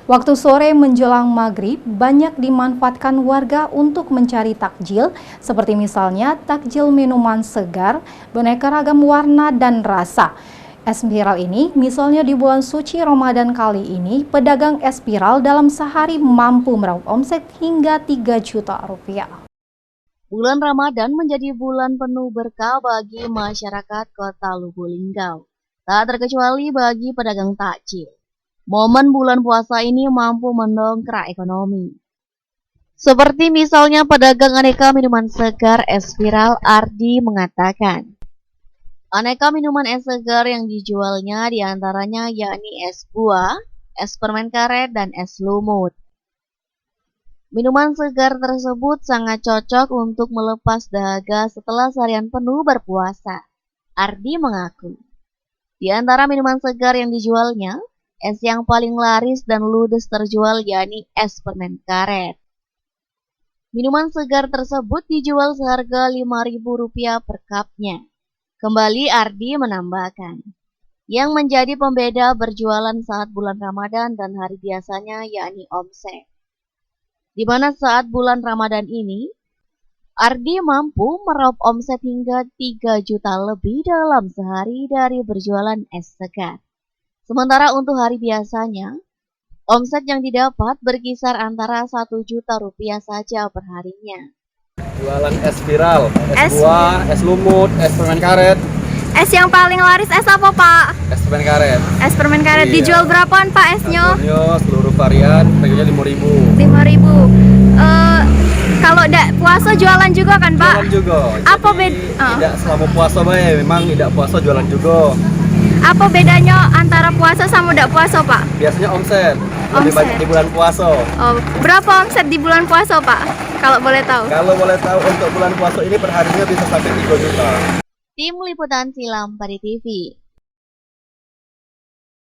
Waktu sore menjelang maghrib banyak dimanfaatkan warga untuk mencari takjil, seperti misalnya takjil minuman segar, beraneka ragam warna dan rasa. Es spiral ini misalnya di bulan suci Ramadan kali ini, pedagang es spiral dalam sehari mampu meraup omset hingga 3 juta rupiah. Bulan Ramadan menjadi bulan penuh berkah bagi masyarakat Kota Lubuk Linggau, tak terkecuali bagi pedagang takjil. Momen bulan puasa ini mampu mendongkrak ekonomi. Seperti misalnya pedagang aneka minuman segar es spiral Ardi mengatakan, aneka minuman es segar yang dijualnya diantaranya yakni es buah, es permen karet, dan es lumut. Minuman segar tersebut sangat cocok untuk melepas dahaga setelah seharian penuh berpuasa. Ardi mengaku, di antara minuman segar yang dijualnya, es yang paling laris dan ludes terjual yakni es permen karet. Minuman segar tersebut dijual seharga Rp5.000 per cupnya. Kembali Ardi menambahkan, yang menjadi pembeda berjualan saat bulan Ramadan dan hari biasanya yakni omset. Di mana saat bulan Ramadan ini, Ardi mampu meraup omset hingga 3 juta lebih dalam sehari dari berjualan es segar. Sementara untuk hari biasanya, omset yang didapat berkisar antara 1 juta rupiah saja per harinya. Jualan es spiral, es buah, es lumut, es permen karet. Es yang paling laris es apa, Pak? Es permen karet. Es permen karet. Iya. Dijual berapaan, Pak, esnya? Harganya seluruh varian, harganya Rp5.000. Rp5.000. Kalau puasa jualan juga kan, Pak? Jualan juga. Apa beda? Tidak selama puasa, memang tidak puasa jualan juga. Apa bedanya antara puasa sama tidak puasa, Pak? Biasanya omset. Lebih banyak di bulan puasa. Oh, berapa omset di bulan puasa, Pak? Kalau boleh tahu. Kalau boleh tahu, untuk bulan puasa ini perharinya bisa sampai 3 juta. Tim Liputan Silam Pari TV.